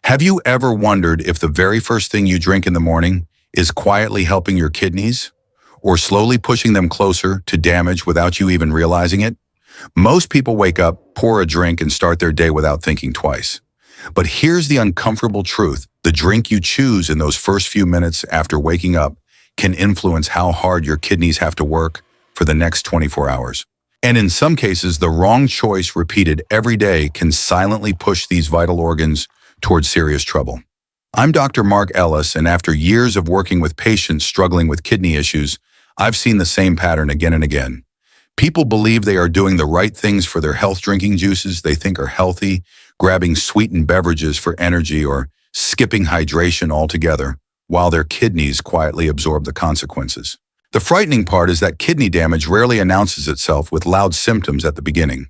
Have you ever wondered if the very first thing you drink in the morning is quietly helping your kidneys or slowly pushing them closer to damage without you even realizing it? Most people wake up, pour a drink, and start their day without thinking twice. But here's the uncomfortable truth. The drink you choose in those first few minutes after waking up can influence how hard your kidneys have to work for the next 24 hours. And in some cases, the wrong choice repeated every day can silently push these vital organs towards serious trouble. I'm Dr. Mark Ellis, and after years of working with patients struggling with kidney issues, I've seen the same pattern again and again. People believe they are doing the right things for their health drinking juices they think are healthy, grabbing sweetened beverages for energy or skipping hydration altogether, while their kidneys quietly absorb the consequences. The frightening part is that kidney damage rarely announces itself with loud symptoms at the beginning.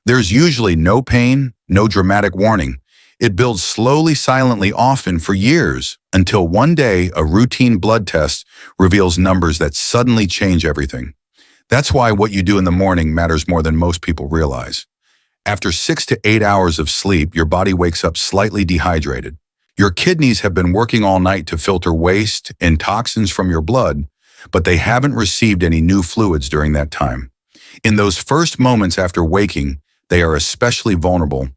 There's usually no pain, no dramatic warning. It builds slowly, silently, often for years, until one day a routine blood test reveals numbers that suddenly change everything. That's why what you do in the morning matters more than most people realize. After 6 to 8 hours of sleep, your body wakes up slightly dehydrated. Your kidneys have been working all night to filter waste and toxins from your blood, but they haven't received any new fluids during that time. In those first moments after waking, they are especially vulnerable,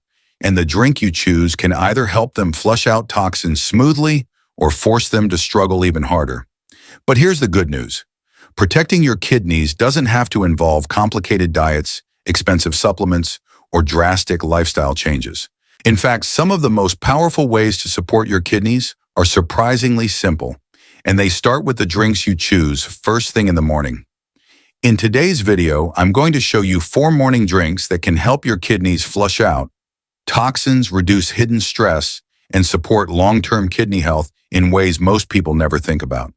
and the drink you choose can either help them flush out toxins smoothly or force them to struggle even harder. But here's the good news. Protecting your kidneys doesn't have to involve complicated diets, expensive supplements, or drastic lifestyle changes. In fact, some of the most powerful ways to support your kidneys are surprisingly simple, and they start with the drinks you choose first thing in the morning. In today's video, I'm going to show you 4 morning drinks that can help your kidneys flush out toxins, reduce hidden stress, and support long-term kidney health in ways most people never think about.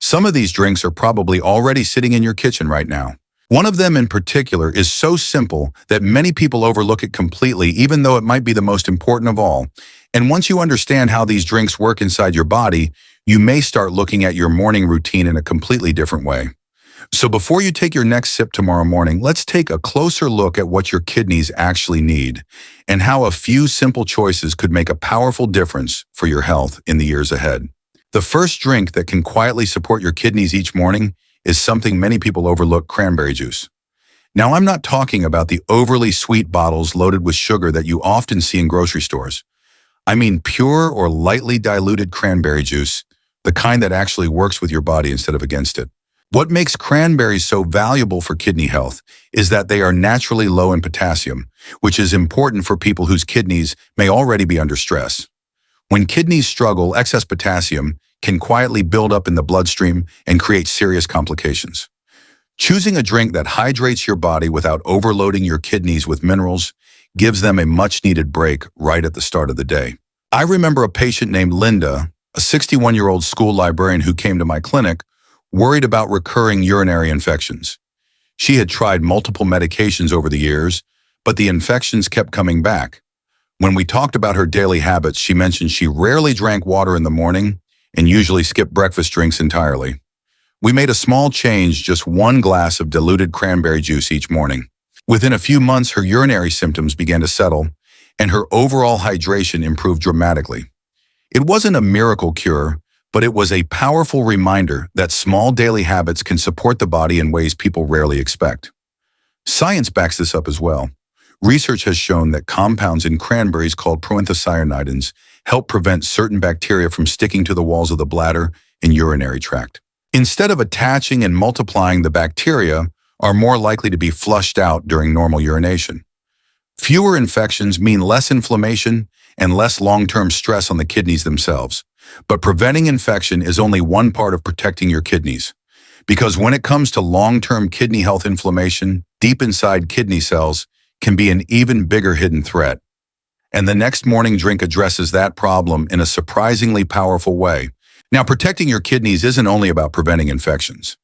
Some of these drinks are probably already sitting in your kitchen right now. One of them in particular is so simple that many people overlook it completely, even though it might be the most important of all. And once you understand how these drinks work inside your body, you may start looking at your morning routine in a completely different way. So before you take your next sip tomorrow morning, let's take a closer look at what your kidneys actually need and how a few simple choices could make a powerful difference for your health in the years ahead. The first drink that can quietly support your kidneys each morning is something many people overlook: cranberry juice. Now, I'm not talking about the overly sweet bottles loaded with sugar that you often see in grocery stores. I mean pure or lightly diluted cranberry juice, the kind that actually works with your body instead of against it. What makes cranberries so valuable for kidney health is that they are naturally low in potassium, which is important for people whose kidneys may already be under stress. When kidneys struggle, excess potassium can quietly build up in the bloodstream and create serious complications. Choosing a drink that hydrates your body without overloading your kidneys with minerals gives them a much-needed break right at the start of the day. I remember a patient named Linda, a 61-year-old school librarian who came to my clinic, worried about recurring urinary infections. She had tried multiple medications over the years, but the infections kept coming back. When we talked about her daily habits, she mentioned she rarely drank water in the morning and usually skipped breakfast drinks entirely. We made a small change, just 1 glass of diluted cranberry juice each morning. Within a few months, her urinary symptoms began to settle, and her overall hydration improved dramatically. It wasn't a miracle cure, but it was a powerful reminder that small daily habits can support the body in ways people rarely expect. Science backs this up as well. Research has shown that compounds in cranberries called proanthocyanidins help prevent certain bacteria from sticking to the walls of the bladder and urinary tract. Instead of attaching and multiplying, the bacteria are more likely to be flushed out during normal urination. Fewer infections mean less inflammation and less long-term stress on the kidneys themselves. But preventing infection is only one part of protecting your kidneys. Because when it comes to long-term kidney health, inflammation deep inside kidney cells can be an even bigger hidden threat. And the next morning drink addresses that problem in a surprisingly powerful way. Now, protecting your kidneys isn't only about preventing infections.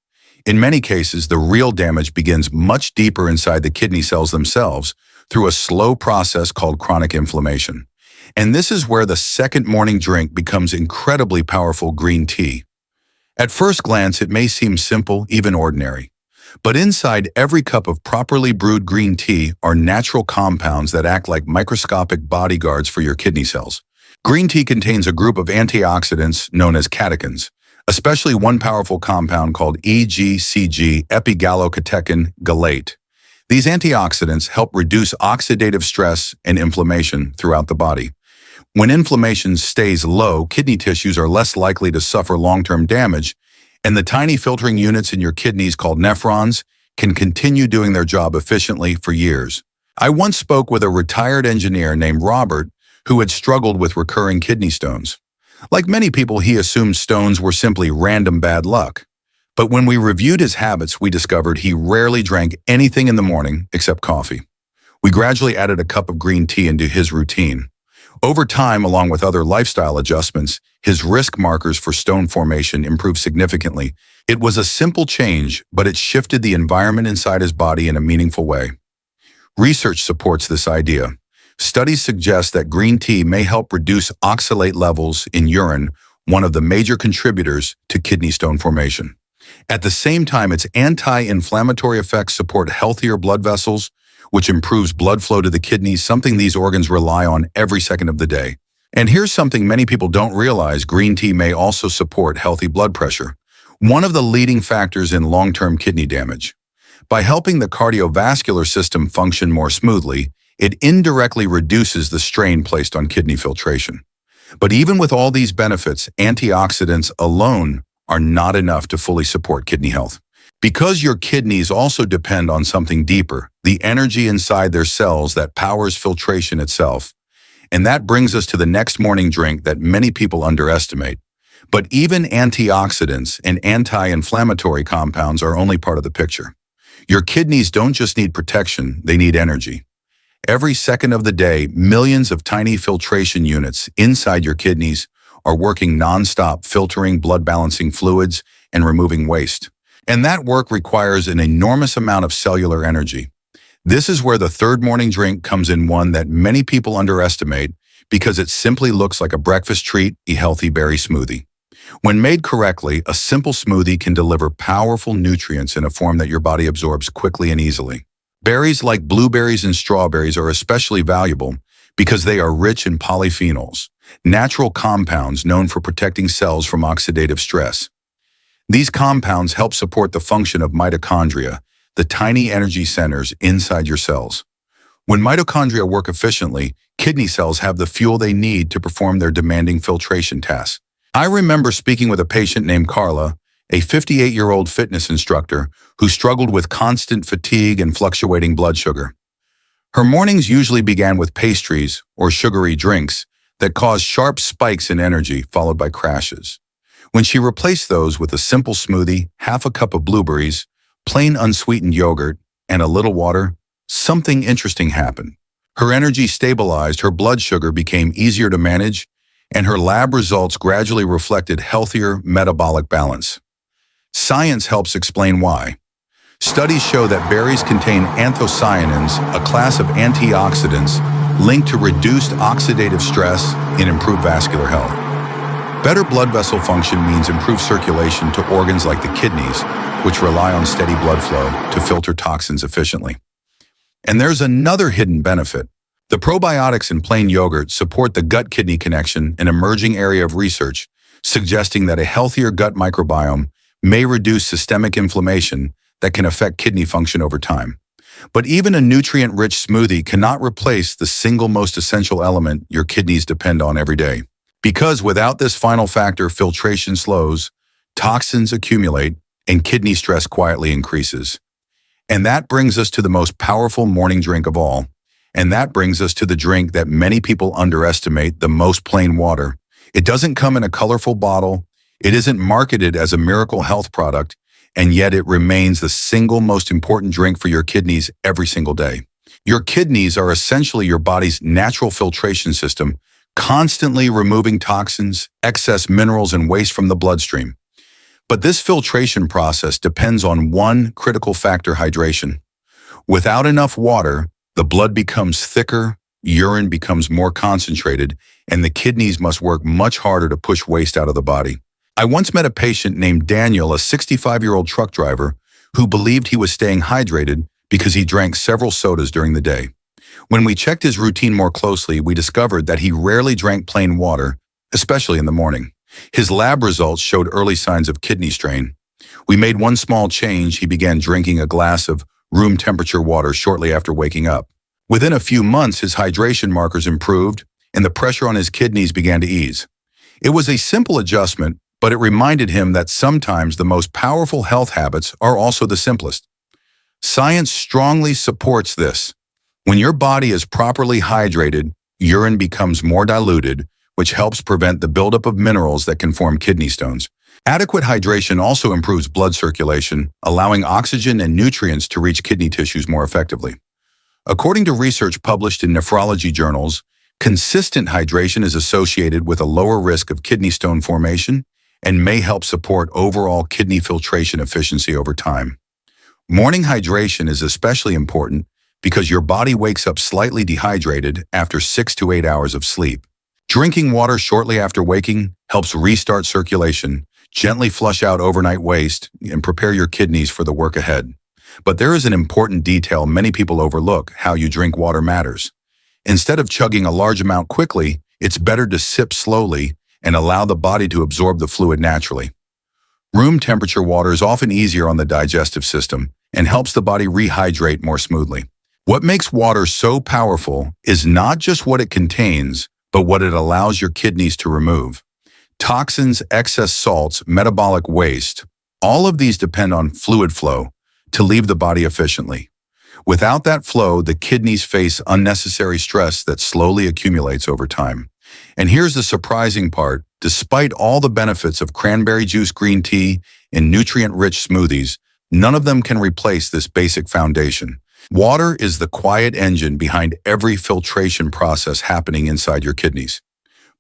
In many cases, the real damage begins much deeper inside the kidney cells themselves through a slow process called chronic inflammation. And this is where the second morning drink becomes incredibly powerful: green tea. At first glance, it may seem simple, even ordinary. But inside every cup of properly brewed green tea are natural compounds that act like microscopic bodyguards for your kidney cells. Green tea contains a group of antioxidants known as catechins, especially one powerful compound called EGCG, epigallocatechin gallate. These antioxidants help reduce oxidative stress and inflammation throughout the body. When inflammation stays low, kidney tissues are less likely to suffer long-term damage, and the tiny filtering units in your kidneys called nephrons can continue doing their job efficiently for years. I once spoke with a retired engineer named Robert who had struggled with recurring kidney stones. Like many people, he assumed stones were simply random bad luck. But when we reviewed his habits, we discovered he rarely drank anything in the morning except coffee. We gradually added a cup of green tea into his routine. Over time, along with other lifestyle adjustments, his risk markers for stone formation improved significantly. It was a simple change, but it shifted the environment inside his body in a meaningful way. Research supports this idea. Studies suggest that green tea may help reduce oxalate levels in urine, one of the major contributors to kidney stone formation. At the same time, its anti-inflammatory effects support healthier blood vessels, which improves blood flow to the kidneys, something these organs rely on every second of the day. And here's something many people don't realize: green tea may also support healthy blood pressure, one of the leading factors in long-term kidney damage. By helping the cardiovascular system function more smoothly, it indirectly reduces the strain placed on kidney filtration. But even with all these benefits, antioxidants alone are not enough to fully support kidney health. Because your kidneys also depend on something deeper, the energy inside their cells that powers filtration itself. And that brings us to the next morning drink that many people underestimate. But even antioxidants and anti-inflammatory compounds are only part of the picture. Your kidneys don't just need protection, they need energy. Every second of the day, millions of tiny filtration units inside your kidneys are working nonstop, filtering, blood balancing fluids, and removing waste. And that work requires an enormous amount of cellular energy. This is where the third morning drink comes in, one that many people underestimate because it simply looks like a breakfast treat, a healthy berry smoothie. When made correctly, a simple smoothie can deliver powerful nutrients in a form that your body absorbs quickly and easily. Berries like blueberries and strawberries are especially valuable because they are rich in polyphenols, natural compounds known for protecting cells from oxidative stress. These compounds help support the function of mitochondria, the tiny energy centers inside your cells. When mitochondria work efficiently, kidney cells have the fuel they need to perform their demanding filtration tasks. I remember speaking with a patient named Carla, a 58-year-old fitness instructor who struggled with constant fatigue and fluctuating blood sugar. Her mornings usually began with pastries or sugary drinks that caused sharp spikes in energy followed by crashes. When she replaced those with a simple smoothie, half a cup of blueberries, plain unsweetened yogurt, and a little water, something interesting happened. Her energy stabilized, her blood sugar became easier to manage, and her lab results gradually reflected healthier metabolic balance. Science helps explain why. Studies show that berries contain anthocyanins, a class of antioxidants linked to reduced oxidative stress and improved vascular health. Better blood vessel function means improved circulation to organs like the kidneys, which rely on steady blood flow to filter toxins efficiently. And there's another hidden benefit. The probiotics in plain yogurt support the gut-kidney connection, an emerging area of research suggesting that a healthier gut microbiome may reduce systemic inflammation that can affect kidney function over time. But even a nutrient-rich smoothie cannot replace the single most essential element your kidneys depend on every day. Because without this final factor, filtration slows, toxins accumulate, and kidney stress quietly increases. And that brings us to the most powerful morning drink of all. And that brings us to the drink that many people underestimate, the most: plain water. It doesn't come in a colorful bottle. It isn't marketed as a miracle health product, and yet it remains the single most important drink for your kidneys every single day. Your kidneys are essentially your body's natural filtration system, constantly removing toxins, excess minerals, and waste from the bloodstream. But this filtration process depends on one critical factor: hydration. Without enough water, the blood becomes thicker, urine becomes more concentrated, and the kidneys must work much harder to push waste out of the body. I once met a patient named Daniel, a 65-year-old truck driver, who believed he was staying hydrated because he drank several sodas during the day. When we checked his routine more closely, we discovered that he rarely drank plain water, especially in the morning. His lab results showed early signs of kidney strain. We made one small change. He began drinking a glass of room temperature water shortly after waking up. Within a few months, his hydration markers improved and the pressure on his kidneys began to ease. It was a simple adjustment, but it reminded him that sometimes the most powerful health habits are also the simplest. Science strongly supports this. When your body is properly hydrated, urine becomes more diluted, which helps prevent the buildup of minerals that can form kidney stones. Adequate hydration also improves blood circulation, allowing oxygen and nutrients to reach kidney tissues more effectively. According to research published in nephrology journals, consistent hydration is associated with a lower risk of kidney stone formation and may help support overall kidney filtration efficiency over time. Morning hydration is especially important because your body wakes up slightly dehydrated after 6 to 8 hours of sleep. Drinking water shortly after waking helps restart circulation, gently flush out overnight waste, and prepare your kidneys for the work ahead. But there is an important detail many people overlook: how you drink water matters. Instead of chugging a large amount quickly, it's better to sip slowly and allow the body to absorb the fluid naturally. Room temperature water is often easier on the digestive system and helps the body rehydrate more smoothly. What makes water so powerful is not just what it contains, but what it allows your kidneys to remove. Toxins, excess salts, metabolic waste, all of these depend on fluid flow to leave the body efficiently. Without that flow, the kidneys face unnecessary stress that slowly accumulates over time. And here's the surprising part: despite all the benefits of cranberry juice green tea and nutrient-rich smoothies, none of them can replace this basic foundation. Water is the quiet engine behind every filtration process happening inside your kidneys.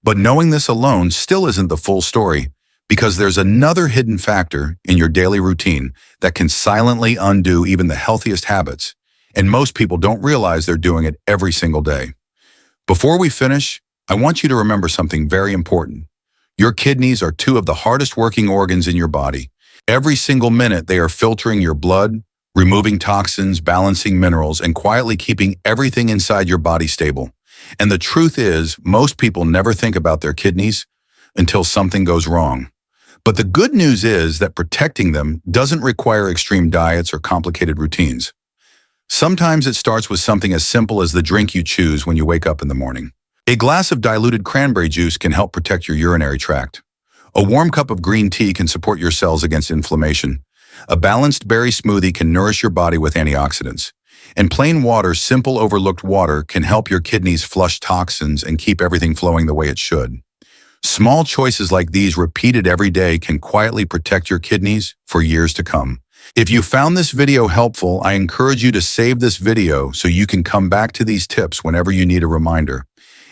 But knowing this alone still isn't the full story, because there's another hidden factor in your daily routine that can silently undo even the healthiest habits, and most people don't realize they're doing it every single day. Before we finish, I want you to remember something very important. Your kidneys are two of the hardest working organs in your body. Every single minute they are filtering your blood, removing toxins, balancing minerals, and quietly keeping everything inside your body stable. And the truth is, most people never think about their kidneys until something goes wrong. But the good news is that protecting them doesn't require extreme diets or complicated routines. Sometimes it starts with something as simple as the drink you choose when you wake up in the morning. A glass of diluted cranberry juice can help protect your urinary tract. A warm cup of green tea can support your cells against inflammation. A balanced berry smoothie can nourish your body with antioxidants. And plain water, simple overlooked water, can help your kidneys flush toxins and keep everything flowing the way it should. Small choices like these repeated every day can quietly protect your kidneys for years to come. If you found this video helpful, I encourage you to save this video so you can come back to these tips whenever you need a reminder.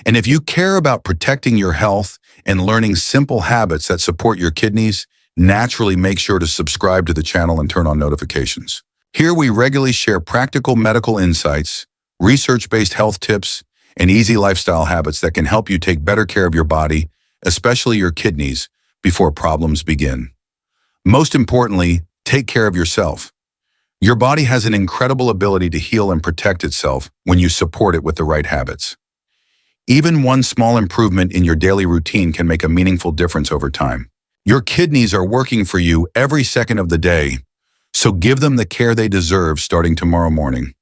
And if you care about protecting your health and learning simple habits that support your kidneys, naturally make sure to subscribe to the channel and turn on notifications. Here we regularly share practical medical insights, research-based health tips, and easy lifestyle habits that can help you take better care of your body, especially your kidneys, before problems begin. Most importantly, take care of yourself. Your body has an incredible ability to heal and protect itself when you support it with the right habits. Even one small improvement in your daily routine can make a meaningful difference over time. Your kidneys are working for you every second of the day, so give them the care they deserve starting tomorrow morning.